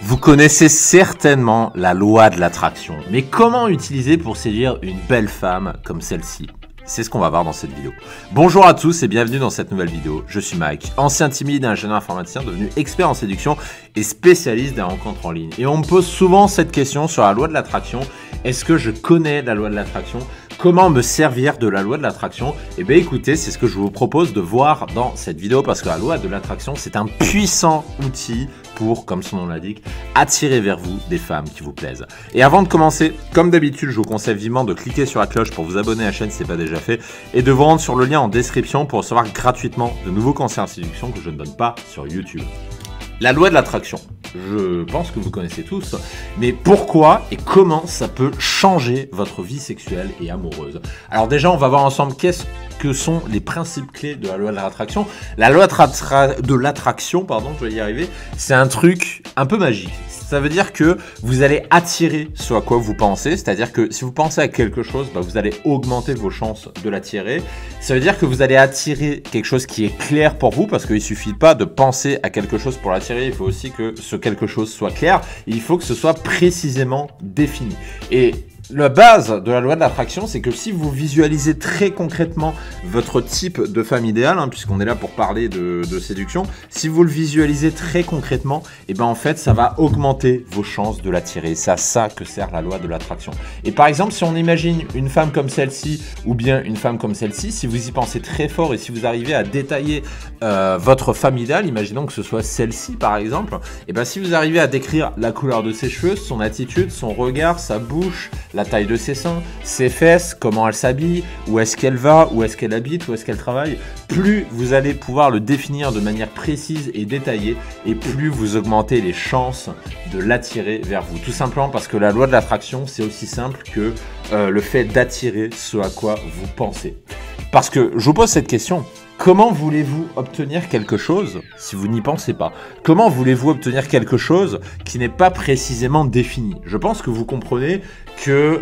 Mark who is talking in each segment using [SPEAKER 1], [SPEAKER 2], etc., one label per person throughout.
[SPEAKER 1] Vous connaissez certainement la loi de l'attraction, mais comment utiliser pour séduire une belle femme comme celle-ci? C'est ce qu'on va voir dans cette vidéo. Bonjour à tous et bienvenue dans cette nouvelle vidéo. Je suis Mike, ancien timide et ingénieur informaticien devenu expert en séduction et spécialiste des rencontres en ligne. Et on me pose souvent cette question sur la loi de l'attraction. Est-ce que je connais la loi de l'attraction ? Comment me servir de la loi de l'attraction? Eh bien écoutez, c'est ce que je vous propose de voir dans cette vidéo parce que la loi de l'attraction, c'est un puissant outil pour, comme son nom l'indique, attirer vers vous des femmes qui vous plaisent. Et avant de commencer, comme d'habitude, je vous conseille vivement de cliquer sur la cloche pour vous abonner à la chaîne si ce n'est pas déjà fait et de vous rendre sur le lien en description pour recevoir gratuitement de nouveaux conseils en séduction que je ne donne pas sur YouTube. La loi de l'attraction, je pense que vous connaissez tous, mais pourquoi et comment ça peut changer votre vie sexuelle et amoureuse? Alors déjà, on va voir ensemble qu'est-ce que sont les principes clés de la loi de l'attraction. La loi de l'attraction, je vais y arriver, c'est un truc un peu magique. Ça veut dire que vous allez attirer ce à quoi vous pensez, c'est-à-dire que si vous pensez à quelque chose, vous allez augmenter vos chances de l'attirer. Ça veut dire que vous allez attirer quelque chose qui est clair pour vous, parce qu'il ne suffit pas de penser à quelque chose pour l'attirer, il faut aussi que ce quelque chose soit clair, il faut que ce soit précisément défini. Et la base de la loi de l'attraction, c'est que si vous visualisez très concrètement votre type de femme idéale, puisqu'on est là pour parler de séduction, si vous le visualisez très concrètement, et en fait, ça va augmenter vos chances de l'attirer. C'est à ça que sert la loi de l'attraction. Et par exemple, si on imagine une femme comme celle-ci ou bien une femme comme celle-ci, si vous y pensez très fort et si vous arrivez à détailler votre femme idéale, imaginons que ce soit celle-ci par exemple, et si vous arrivez à décrire la couleur de ses cheveux, son attitude, son regard, sa bouche, la taille de ses seins, ses fesses, comment elle s'habille, où est-ce qu'elle va, où est-ce qu'elle habite, où est-ce qu'elle travaille, plus vous allez pouvoir le définir de manière précise et détaillée et plus vous augmentez les chances de l'attirer vers vous. Tout simplement parce que la loi de l'attraction, c'est aussi simple que le fait d'attirer ce à quoi vous pensez. Parce que je vous pose cette question. Comment voulez-vous obtenir quelque chose si vous n'y pensez pas? Comment voulez-vous obtenir quelque chose qui n'est pas précisément défini? Je pense que vous comprenez que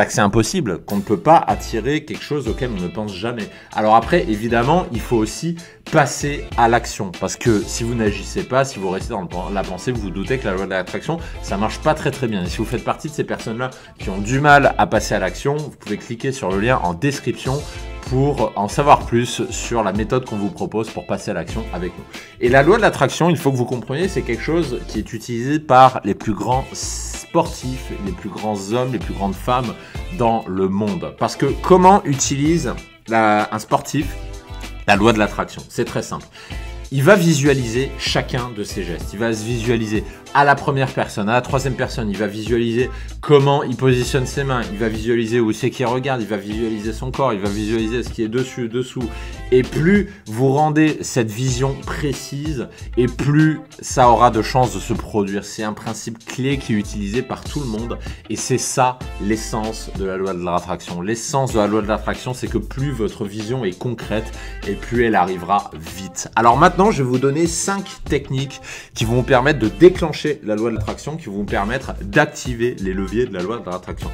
[SPEAKER 1] c'est impossible, qu'on ne peut pas attirer quelque chose auquel on ne pense jamais. Alors après, évidemment, il faut aussi passer à l'action. Parce que si vous n'agissez pas, si vous restez dans la pensée, vous vous doutez que la loi de l'attraction, ça marche pas très bien. Et si vous faites partie de ces personnes-là qui ont du mal à passer à l'action, vous pouvez cliquer sur le lien en description pour en savoir plus sur la méthode qu'on vous propose pour passer à l'action avec nous. Et la loi de l'attraction, il faut que vous compreniez, c'est quelque chose qui est utilisé par les plus grands sportifs, les plus grands hommes, les plus grandes femmes dans le monde. Parce que comment utilise un sportif la loi de l'attraction? C'est très simple. Il va visualiser chacun de ses gestes. Il va se visualiser à la première personne, à la troisième personne. Il va visualiser comment il positionne ses mains. Il va visualiser où c'est qu'il regarde. Il va visualiser son corps. Il va visualiser ce qui est dessus, dessous. Et plus vous rendez cette vision précise, et plus ça aura de chances de se produire. C'est un principe clé qui est utilisé par tout le monde. Et c'est ça l'essence de la loi de l'attraction. L'essence de la loi de l'attraction, c'est que plus votre vision est concrète et plus elle arrivera vite. Alors maintenant, je vais vous donner 5 techniques qui vont vous permettre de déclencher la loi de l'attraction, qui vont vous permettre d'activer les leviers de la loi de l'attraction.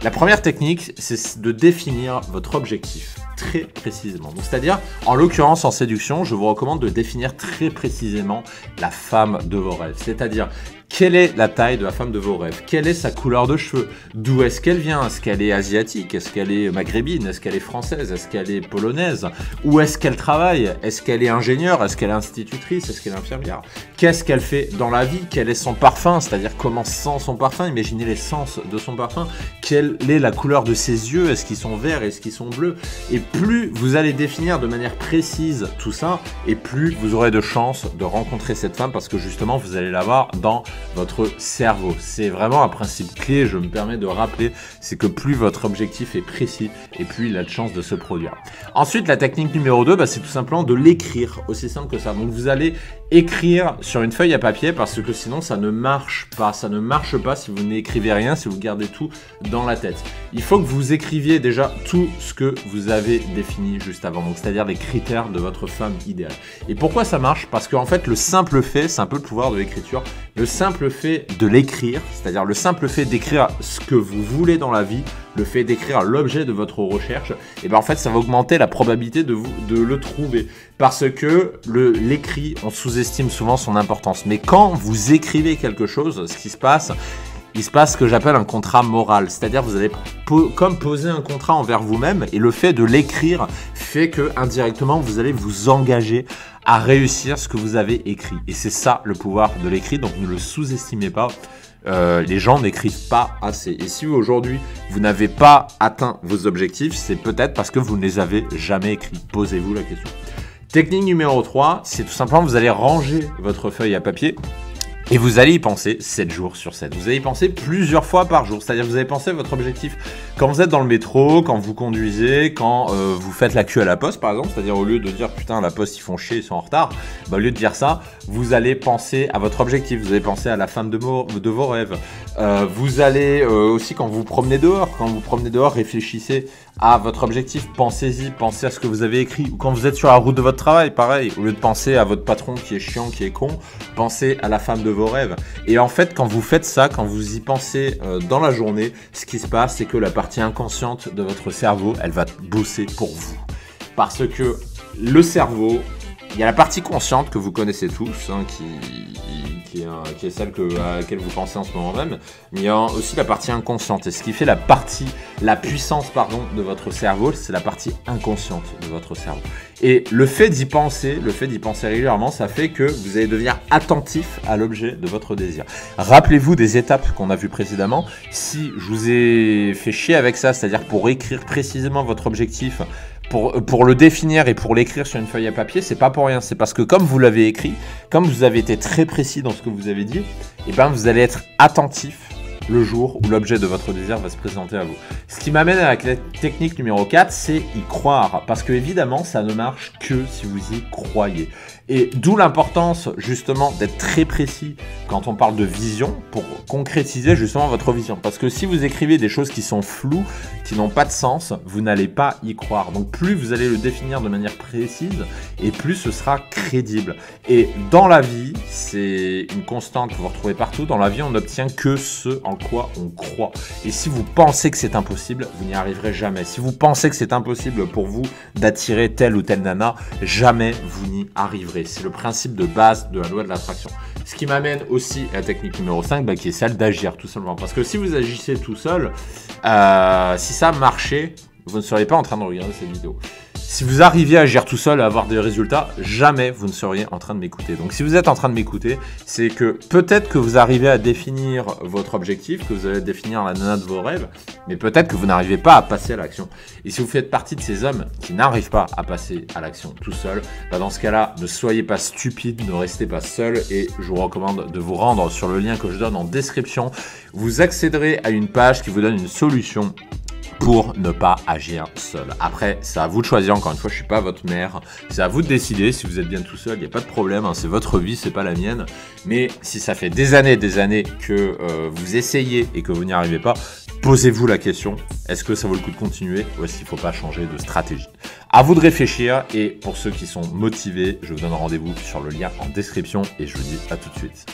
[SPEAKER 1] La première technique, c'est de définir votre objectif très précisément. C'est-à-dire, en l'occurrence, en séduction, je vous recommande de définir très précisément la femme de vos rêves. C'est-à-dire, quelle est la taille de la femme de vos rêves? Quelle est sa couleur de cheveux? D'où est-ce qu'elle vient? Est-ce qu'elle est asiatique? Est-ce qu'elle est maghrébine? Est-ce qu'elle est française? Est-ce qu'elle est polonaise? Où est-ce qu'elle travaille? Est-ce qu'elle est ingénieure? Est-ce qu'elle est institutrice? Est-ce qu'elle est infirmière? Qu'est-ce qu'elle fait dans la vie? Quel est son parfum? C'est-à-dire comment sent son parfum? Imaginez l'essence de son parfum. Quelle est la couleur de ses yeux? Est-ce qu'ils sont verts? Est-ce qu'ils sont bleus? Et plus vous allez définir de manière précise tout ça, et plus vous aurez de chances de rencontrer cette femme parce que justement, vous allez l'avoir dans votre cerveau. C'est vraiment un principe clé, je me permets de rappeler, c'est que plus votre objectif est précis et plus il a de chances de se produire. Ensuite, la technique numéro 2, c'est tout simplement de l'écrire, aussi simple que ça. Donc vous allez écrire sur une feuille à papier parce que sinon ça ne marche pas. Ça ne marche pas si vous n'écrivez rien, si vous gardez tout dans la tête. Il faut que vous écriviez déjà tout ce que vous avez défini juste avant, donc c'est-à-dire les critères de votre femme idéale. Et pourquoi ça marche? Parce qu'en fait, le simple fait, c'est un peu le pouvoir de l'écriture, le simple fait de l'écrire, c'est-à-dire le simple fait d'écrire ce que vous voulez dans la vie, le fait d'écrire l'objet de votre recherche, et ben en fait ça va augmenter la probabilité de le trouver. Parce que l'écrit, on sous-estime souvent son importance. Mais quand vous écrivez quelque chose, ce qui se passe, il se passe ce que j'appelle un contrat moral. C'est-à-dire vous allez comme poser un contrat envers vous-même, et le fait de l'écrire fait que indirectement vous allez vous engager à réussir ce que vous avez écrit. Et c'est ça le pouvoir de l'écrit, donc ne le sous-estimez pas. Les gens n'écrivent pas assez. Et si aujourd'hui vous n'avez pas atteint vos objectifs, c'est peut-être parce que vous ne les avez jamais écrits. Posez-vous la question. Technique numéro 3, c'est tout simplement vous allez ranger votre feuille à papier. Et vous allez y penser 7 jours sur 7. Vous allez y penser plusieurs fois par jour. C'est-à-dire que vous allez penser à votre objectif quand vous êtes dans le métro, quand vous conduisez, quand vous faites la queue à la poste par exemple. C'est-à-dire au lieu de dire putain la poste ils font chier, ils sont en retard. Bah, au lieu de dire ça, vous allez penser à votre objectif. Vous allez penser à la femme de vos rêves. Vous allez aussi quand vous promenez dehors. Quand vous promenez dehors, réfléchissez à votre objectif, pensez-y, pensez à ce que vous avez écrit. Ou quand vous êtes sur la route de votre travail, pareil, au lieu de penser à votre patron qui est chiant, qui est con, pensez à la femme de vos rêves. Et en fait, quand vous faites ça, quand vous y pensez dans la journée, ce qui se passe, c'est que la partie inconsciente de votre cerveau, elle va bosser pour vous. Parce que le cerveau, il y a la partie consciente que vous connaissez tous, hein, qui est celle à laquelle vous pensez en ce moment même, mais il y a aussi la partie inconsciente. Et ce qui fait la puissance de votre cerveau, c'est la partie inconsciente de votre cerveau. Et le fait d'y penser régulièrement, ça fait que vous allez devenir attentif à l'objet de votre désir. Rappelez-vous des étapes qu'on a vues précédemment. Si je vous ai fait chier avec ça, c'est-à-dire pour écrire précisément votre objectif, pour le définir et pour l'écrire sur une feuille à papier, c'est pas pour rien. C'est parce que comme vous l'avez écrit, comme vous avez été très précis dans ce que vous avez dit, et ben vous allez être attentif le jour où l'objet de votre désir va se présenter à vous. Ce qui m'amène à la technique numéro 4, c'est y croire. Parce que évidemment, ça ne marche que si vous y croyez. Et d'où l'importance justement d'être très précis quand on parle de vision pour concrétiser justement votre vision. Parce que si vous écrivez des choses qui sont floues, qui n'ont pas de sens, vous n'allez pas y croire. Donc plus vous allez le définir de manière précise et plus ce sera crédible. Et dans la vie, c'est une constante que vous retrouvez partout. Dans la vie, on n'obtient que ce en quoi on croit. Et si vous pensez que c'est impossible, vous n'y arriverez jamais. Si vous pensez que c'est impossible pour vous d'attirer telle ou telle nana, jamais vous n'y arriverez. C'est le principe de base de la loi de l'attraction. Ce qui m'amène aussi à la technique numéro 5, qui est celle d'agir tout simplement. Parce que si vous agissez tout seul, si ça marchait, vous ne seriez pas en train de regarder cette vidéo. Si vous arriviez à agir tout seul et à avoir des résultats, jamais vous ne seriez en train de m'écouter. Donc si vous êtes en train de m'écouter, c'est que peut-être que vous arrivez à définir votre objectif, que vous allez définir la nana de vos rêves, mais peut-être que vous n'arrivez pas à passer à l'action. Et si vous faites partie de ces hommes qui n'arrivent pas à passer à l'action tout seul, bah dans ce cas-là, ne soyez pas stupide, ne restez pas seul et je vous recommande de vous rendre sur le lien que je donne en description. Vous accéderez à une page qui vous donne une solution pour ne pas agir seul. Après, c'est à vous de choisir. Encore une fois, je suis pas votre mère. C'est à vous de décider. Si vous êtes bien tout seul, il n'y a pas de problème. Hein, c'est votre vie, c'est pas la mienne. Mais si ça fait des années que vous essayez et que vous n'y arrivez pas, posez-vous la question. Est-ce que ça vaut le coup de continuer ou est-ce qu'il ne faut pas changer de stratégie? À vous de réfléchir. Et pour ceux qui sont motivés, je vous donne rendez-vous sur le lien en description et je vous dis à tout de suite.